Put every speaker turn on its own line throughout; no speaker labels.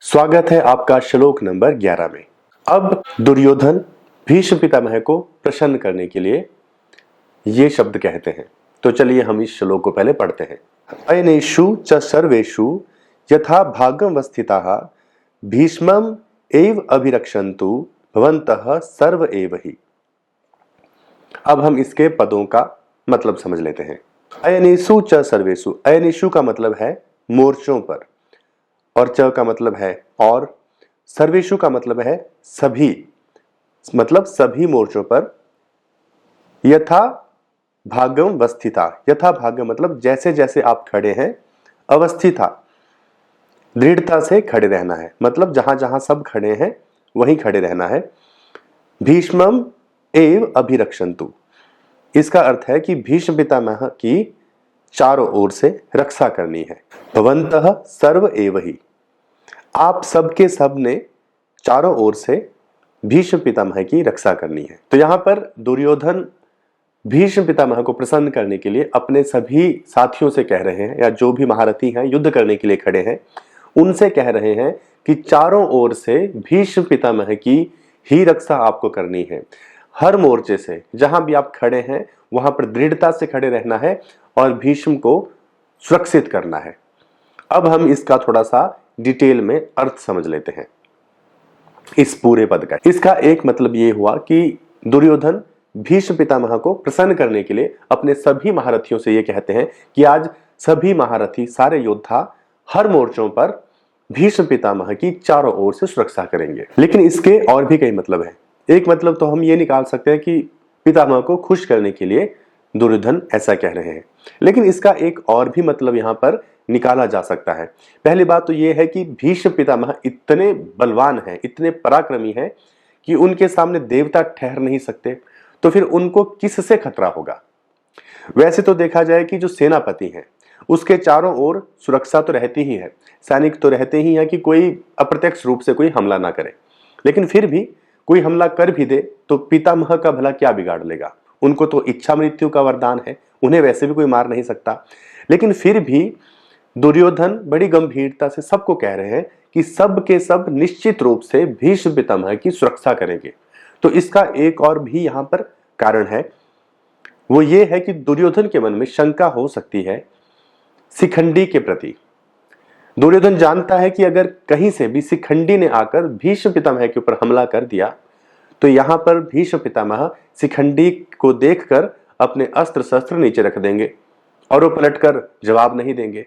स्वागत है आपका श्लोक नंबर 11 में। अब दुर्योधन भीष्म पितामह को प्रसन्न करने के लिए ये शब्द कहते हैं। तो चलिए हम इस श्लोक को पहले पढ़ते हैं। अयनेषु च सर्वेषु यथा भागम वस्थिताः भीष्मम एव अभिरक्षन्तु भवन्तः सर्व एव हि। अब हम इसके पदों का मतलब समझ लेते हैं। अयनेषु च सर्वेषु, अयनेषु का मतलब है मोर्चों पर, और च का मतलब है और, सर्वेषु का मतलब है सभी, मतलब सभी मोर्चों पर, यथा भागम वस्थिता, यथा भागम मतलब जैसे जैसे आप खड़े हैं, अवस्थिता दृढ़ता से खड़े रहना है, मतलब जहां जहां सब खड़े हैं वहीं खड़े रहना है। भीष्मम एव अभिरक्षन्तु, इसका अर्थ है कि भीष्म पितामह की चारों ओर से रक्षा करनी है। भवन्तः सर्व एव हि, आप सबके सब ने चारों ओर से भीष्म पितामह की रक्षा करनी है। तो यहां पर दुर्योधन भीष्म पितामह को प्रसन्न करने के लिए अपने सभी साथियों से कह रहे हैं, या जो भी महारथी हैं युद्ध करने के लिए खड़े हैं उनसे कह रहे हैं कि चारों ओर से भीष्म पितामह की ही रक्षा आपको करनी है। हर मोर्चे से जहां भी आप खड़े हैं वहां पर दृढ़ता से खड़े रहना है और भीष्म को सुरक्षित करना है। अब हम इसका थोड़ा सा डिटेल में अर्थ समझ लेते हैं इस पूरे पद का। इसका एक मतलब ये हुआ कि दुर्योधन भीष्म पितामह को प्रसन्न करने के लिए अपने सभी महारथियों से ये कहते हैं कि आज सभी महारथी, सारे योद्धा हर मोर्चों पर भीष्म पितामह की चारों ओर से सुरक्षा करेंगे। लेकिन इसके और भी कई मतलब हैं। एक मतलब तो हम ये निकाल सकते हैं कि पितामह को खुश करने के लिए दुर्योधन ऐसा कह रहे हैं, लेकिन इसका एक और भी मतलब यहाँ पर निकाला जा सकता है। पहली बात तो यह है कि भीष्म पितामह इतने बलवान हैं, इतने पराक्रमी हैं कि उनके सामने देवता ठहर नहीं सकते, तो फिर उनको किससे खतरा होगा। वैसे तो देखा जाए कि जो सेनापति हैं उसके चारों ओर सुरक्षा तो रहती ही है, सैनिक तो रहते ही हैं कि कोई अप्रत्यक्ष रूप से कोई हमला ना करे, लेकिन फिर भी कोई हमला कर भी दे तो पितामह का भला क्या बिगाड़ लेगा। उनको तो इच्छा मृत्यु का वरदान है, उन्हें वैसे भी कोई मार नहीं सकता। लेकिन फिर भी दुर्योधन बड़ी गंभीरता से सबको कह रहे हैं कि सब के सब निश्चित रूप से भीष्म पितामह की सुरक्षा करेंगे। तो इसका एक और भी यहां पर कारण है, वो ये है कि दुर्योधन के मन में शंका हो सकती है शिखंडी के प्रति। दुर्योधन जानता है कि अगर कहीं से भी शिखंडी ने आकर भीष्म पितामह के ऊपर हमला कर दिया तो यहां पर भीष्म पितामह शिखंडी को देखकर अपने अस्त्र शस्त्र नीचे रख देंगे और वो पलटकर जवाब नहीं देंगे,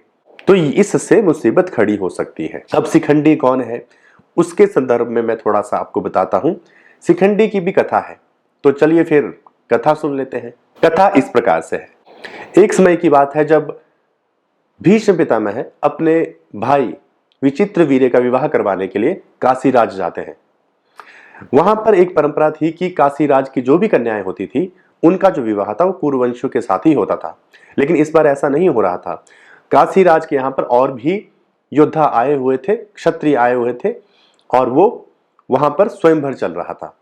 तो इससे मुसीबत खड़ी हो सकती है। अब शिखंडी कौन है उसके संदर्भ में मैं थोड़ा सा आपको बताता हूं। शिखंडी की भी कथा है, तो चलिए फिर कथा सुन लेते हैं। कथा इस प्रकार से है। एक समय की बात है जब भीष्म पितामह अपने भाई विचित्रवीर्य का विवाह करवाने के लिए काशीराज जाते हैं। वहां पर एक परंपरा थी कि काशीराज की जो भी कन्याएं होती थी उनका जो विवाह था वो कुरुवंशियों के साथ ही होता था, लेकिन इस बार ऐसा नहीं हो रहा था। काशीराज के यहाँ पर और भी योद्धा आए हुए थे, क्षत्रिय आए हुए थे, और वो वहां पर स्वयंवर चल रहा था।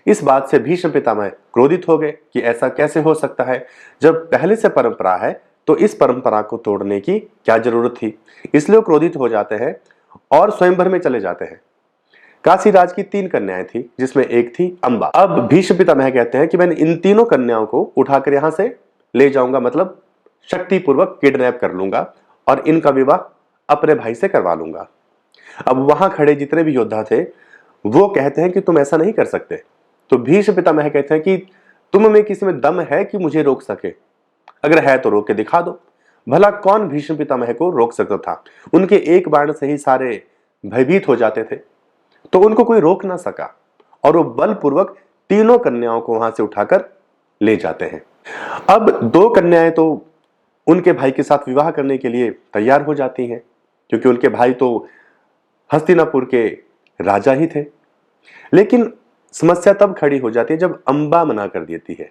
इस बात से भीष्म पितामह क्रोधित हो गए कि ऐसा कैसे हो सकता है, जब पहले से परंपरा है तो इस परंपरा को तोड़ने की क्या जरूरत थी। इसलिए वो क्रोधित हो जाते हैं और स्वयंवर में चले जाते हैं। काशीराज की 3 कन्याएं थी, जिसमें एक थी अंबा। अब भीष्म पितामह कहते हैं कि मैंने इन तीनों कन्याओं को उठाकर यहां से ले जाऊंगा, मतलब शक्तिपूर्वक किडनैप कर लूंगा और इनका विवाह अपने भाई से करवा लूंगा। अब वहां खड़े जितने भी योद्धा थे वो कहते हैं कि तुम ऐसा नहीं कर सकते। तो भीष्म पितामह कहते हैं कि तुम में किसी में दम है कि मुझे रोक सके, अगर है तो रोक के दिखा दो। भला कौन भीष्म पितामह को रोक सकता था, उनके एक बाण से ही सारे भयभीत हो जाते थे, तो उनको कोई रोक ना सका और वो बलपूर्वक तीनों कन्याओं को वहां से उठाकर ले जाते हैं। अब 2 कन्याएं तो उनके भाई के साथ विवाह करने के लिए तैयार हो जाती हैं, क्योंकि उनके भाई तो हस्तिनापुर के राजा ही थे। लेकिन समस्या तब खड़ी हो जाती है जब अंबा मना कर देती है,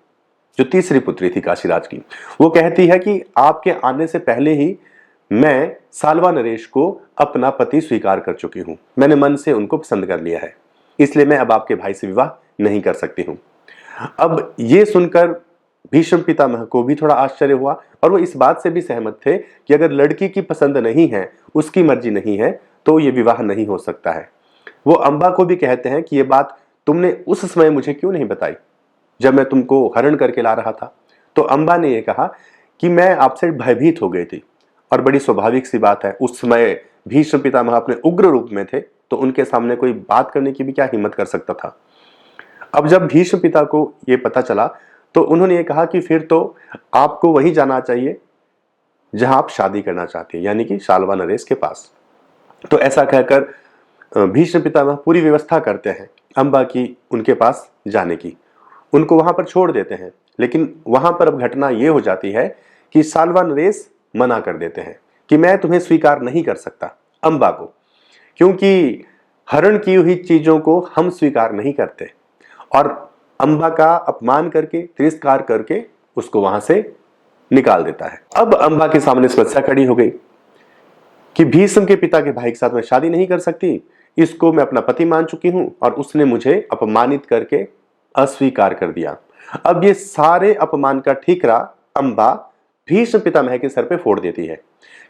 जो तीसरी पुत्री थी काशीराज की। वो कहती है कि आपके आने से पहले ही मैं साल्वा नरेश को अपना पति स्वीकार कर चुकी हूं, मैंने मन से उनको पसंद कर लिया है, इसलिए मैं अब आपके भाई से विवाह नहीं कर सकती हूं। अब ये सुनकर भीष्म पितामह को भी थोड़ा आश्चर्य हुआ और वो इस बात से भी सहमत थे कि अगर लड़की की पसंद नहीं है, उसकी मर्जी नहीं है, तो ये विवाह नहीं हो सकता है। वो अम्बा को भी कहते हैं कि ये बात तुमने उस समय मुझे क्यों नहीं बताई जब मैं तुमको हरण करके ला रहा था। तो अम्बा ने यह कहा कि मैं आपसे भयभीत हो गई थी, और बड़ी स्वाभाविक सी बात है, उस समय भीष्म पितामह अपने उग्र रूप में थे, तो उनके सामने कोई बात करने की भी क्या हिम्मत कर सकता था। अब जब भीष्म पिता को यह पता चला तो उन्होंने ये कहा कि फिर तो आपको वही जाना चाहिए जहां आप शादी करना चाहते हैं, यानी कि शाल्वा नरेश के पास। तो ऐसा कहकर भीष्म पितामह पूरी व्यवस्था करते हैं अम्बा की उनके पास जाने की, उनको वहां पर छोड़ देते हैं। लेकिन वहां पर अब घटना यह हो जाती है कि शाल्वा नरेश मना कर देते हैं कि मैं तुम्हें स्वीकार नहीं कर सकता अम्बा को, क्योंकि हरण की हुई चीजों को हम स्वीकार नहीं करते। और अम्बा का अपमान करके, तिरस्कार करके उसको वहां से निकाल देता है। अब अम्बा के सामने समस्या खड़ी हो गई कि भीष्म के पिता के भाई के साथ मैं शादी नहीं कर सकती, इसको मैं अपना पति मान चुकी हूं और उसने मुझे अपमानित करके अस्वीकार कर दिया। अब ये सारे अपमान का ठीकरा अम्बा भीष्म पितामह के सर पे फोड़ देती है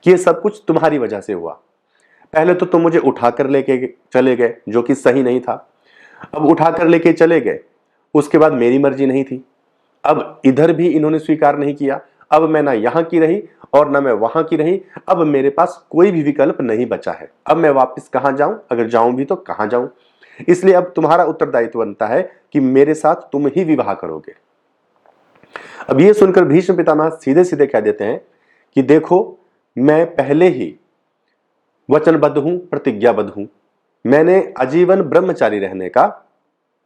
कि ये सब कुछ तुम्हारी वजह से हुआ। पहले तो तुम मुझे उठाकर लेके चले गए, जो कि सही नहीं था। अब उठाकर लेके चले गए, उसके बाद मेरी मर्जी नहीं थी। अब इधर भी इन्होंने स्वीकार नहीं किया। अब मैं ना यहां की रही और ना मैं वहां की रही। अब मेरे पास कोई भी विकल्प नहीं बचा है। अब मैं वापस कहां जाऊं, अगर जाऊं भी तो कहां जाऊं। इसलिए अब तुम्हारा उत्तरदायित्व बनता है कि मेरे साथ तुम ही विवाह करोगे। अब ये सुनकर भीष्म पितामह सीधे सीधे कह देते हैं कि देखो, मैं पहले ही वचनबद्ध हूं, प्रतिज्ञाबद्ध हूं। मैंने आजीवन ब्रह्मचारी रहने का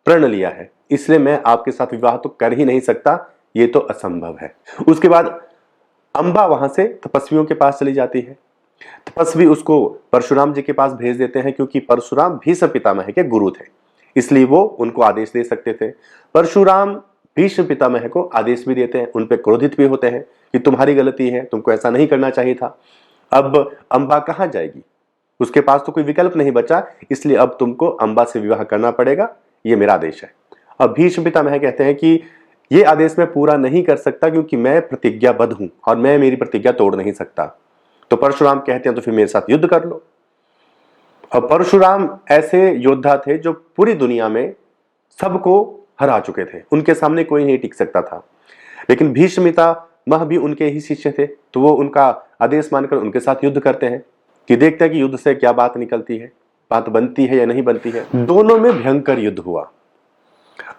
प्रण लिया है, इसलिए मैं आपके साथ विवाह तो कर ही नहीं सकता, ये तो असंभव है। उसके बाद अम्बा वहां से तपस्वियों के पास चली जाती है। तपस्वी उसको परशुराम जी के पास भेज देते हैं, क्योंकि परशुराम भीष्म पितामह के गुरु थे, इसलिए वो उनको आदेश दे सकते थे। परशुराम भीष्म पितामह को आदेश भी देते हैं, उन पे क्रोधित भी होते हैं कि तुम्हारी गलती है, तुमको ऐसा नहीं करना चाहिए था। अब अम्बा कहां जाएगी, उसके पास तो कोई विकल्प नहीं बचा, इसलिए अब तुमको अम्बा से विवाह करना पड़ेगा, ये मेरा आदेश है। अब भीष्म पितामह कहते हैं कि ये आदेश मैं पूरा नहीं कर सकता, क्योंकि मैं प्रतिज्ञाबद्ध हूं और मैं मेरी प्रतिज्ञा तोड़ नहीं सकता। तो परशुराम कहते हैं तो फिर मेरे साथ युद्ध कर लो। अब परशुराम ऐसे योद्धा थे जो पूरी दुनिया में सबको हरा चुके थे, उनके सामने कोई नहीं टिक सकता था। लेकिन भीष्म पितामह भी उनके ही शिष्य थे, तो वो उनका आदेश मानकर उनके साथ युद्ध करते हैं कि देखते हैं कि युद्ध से क्या बात निकलती है, बात बनती है या नहीं बनती है। दोनों में भयंकर युद्ध हुआ।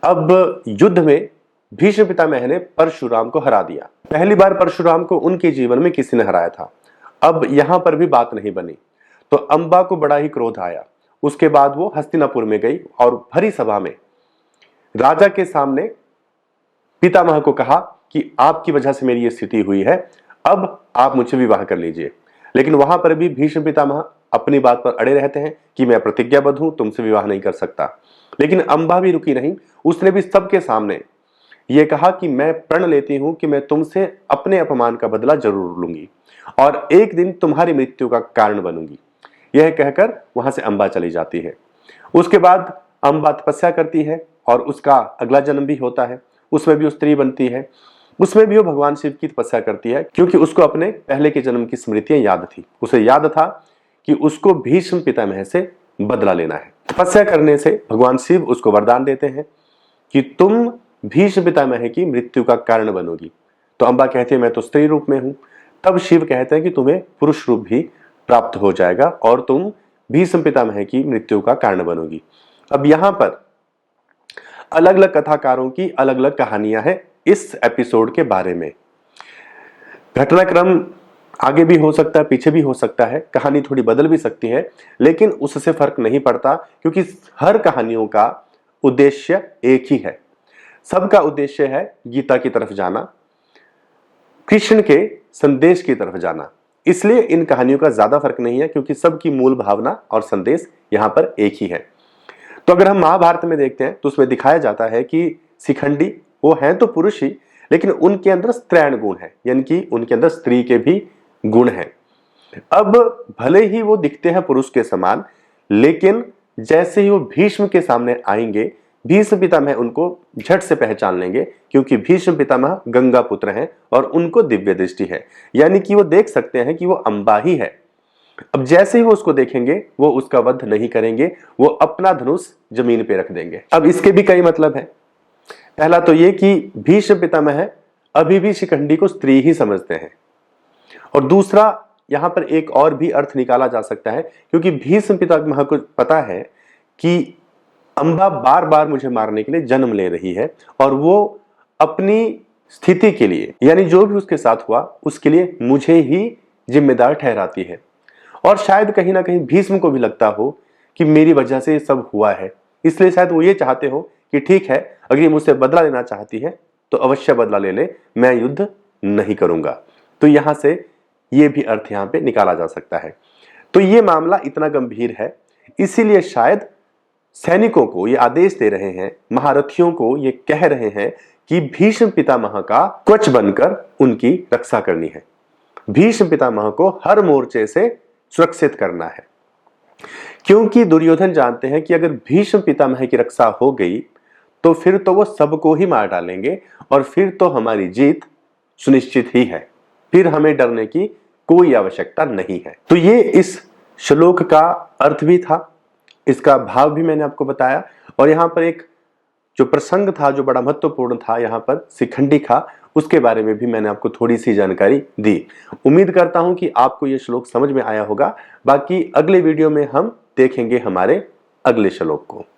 अब युद्ध में भीष्म पितामह ने परशुराम को हरा दिया। पहली बार परशुराम को उनके जीवन में किसी ने हराया था। अब यहां पर भी बात नहीं बनी, तो अम्बा को बड़ा ही क्रोध आया। उसके बाद वो हस्तिनापुर में गई और भरी सभा में राजा के सामने पितामह को कहा कि आपकी वजह से मेरी ये स्थिति हुई है, अब आप मुझसे विवाह कर लीजिए। लेकिन वहां पर भी भीष्म पितामह अपनी बात पर अड़े रहते हैं कि मैं प्रतिज्ञाबद्ध हूं, तुमसे विवाह नहीं कर सकता। लेकिन अम्बा भी रुकी नहीं, उसने भी सबके सामने यह कहा कि मैं प्रण लेती हूं कि मैं तुमसे अपने अपमान का बदला जरूर लूंगी और एक दिन तुम्हारी मृत्यु का कारण बनूंगी। यह कहकर वहां से अम्बा चली जाती है। उसके बाद अम्बा तपस्या करती है और उसका अगला जन्म भी होता है, उसमें भी वो स्त्री बनती है। उसमें भी वो भगवान शिव की तपस्या करती है, क्योंकि उसको अपने पहले के जन्म की स्मृतियां याद थी। उसे याद था कि उसको भीष्म पितामह से बदला लेना है। तपस्या करने से भगवान शिव उसको वरदान देते हैं कि तुम भीष्म पितामह की मृत्यु का कारण बनोगी। तो अम्बा कहती है मैं तो स्त्री रूप में हूं। तब शिव कहते हैं कि तुम्हें पुरुष रूप भी प्राप्त हो जाएगा और तुम भीष्म पितामह की मृत्यु का कारण बनोगी। अब यहां पर अलग अलग कथाकारों की अलग अलग कहानियां हैं इस एपिसोड के बारे में। घटनाक्रम आगे भी हो सकता है, पीछे भी हो सकता है, कहानी थोड़ी बदल भी सकती है, लेकिन उससे फर्क नहीं पड़ता, क्योंकि हर कहानियों का उद्देश्य एक ही है। सबका उद्देश्य है गीता की तरफ जाना, कृष्ण के संदेश की तरफ जाना। इसलिए इन कहानियों का ज्यादा फर्क नहीं है, क्योंकि सबकी मूल भावना और संदेश यहां पर एक ही है। तो अगर हम महाभारत में देखते हैं तो उसमें दिखाया जाता है कि शिखंडी वो हैं तो पुरुष ही, लेकिन उनके अंदर स्त्रैण गुण है, यानी कि उनके अंदर स्त्री के भी गुण हैं। अब भले ही वो दिखते हैं पुरुष के समान, लेकिन जैसे ही वो भीष्म के सामने आएंगे, भीष्म पितामह उनको झट से पहचान लेंगे, क्योंकि भीष्म पितामह गंगा पुत्र हैं और उनको दिव्य दृष्टि है, यानी कि वो देख सकते हैं कि वो अम्बा ही है। अब जैसे ही वो उसको देखेंगे वो उसका वध नहीं करेंगे, वो अपना धनुष जमीन पे रख देंगे। अब इसके भी कई मतलब है। पहला तो ये कि भीष्म पितामह अभी भी शिखंडी को स्त्री ही समझते हैं, और दूसरा यहां पर एक और भी अर्थ निकाला जा सकता है, क्योंकि भीष्म पितामह को पता है कि अंबा बार बार मुझे मारने के लिए जन्म ले रही है, और वो अपनी स्थिति के लिए, यानी जो भी उसके साथ हुआ उसके लिए मुझे ही जिम्मेदार ठहराती है। और शायद कहीं ना कहीं भीष्म को भी लगता हो कि मेरी वजह से ये सब हुआ है, इसलिए शायद वो ये चाहते हो कि ठीक है, अगर ये मुझसे बदला लेना चाहती है तो अवश्य बदला ले ले, मैं युद्ध नहीं करूंगा। तो यहां से ये भी अर्थ यहां पे निकाला जा सकता है। तो ये मामला इतना गंभीर है, इसीलिए शायद सैनिकों को ये आदेश दे रहे हैं, महारथियों को ये कह रहे हैं कि भीष्म पितामह का कवच बनकर उनकी रक्षा करनी है, भीष्म पितामह को हर मोर्चे से सुरक्षित करना है। क्योंकि दुर्योधन जानते हैं कि अगर भीष्म पितामह की रक्षा हो गई तो फिर तो वो सबको ही मार डालेंगे, और फिर तो हमारी जीत सुनिश्चित ही है, फिर हमें डरने की कोई आवश्यकता नहीं है। तो ये इस श्लोक का अर्थ भी था, इसका भाव भी मैंने आपको बताया, और यहां पर एक जो प्रसंग था जो बड़ा महत्वपूर्ण था यहां पर शिखंडी का, उसके बारे में भी मैंने आपको थोड़ी सी जानकारी दी। उम्मीद करता हूं कि आपको यह श्लोक समझ में आया होगा। बाकी अगले वीडियो में हम देखेंगे हमारे अगले श्लोक को।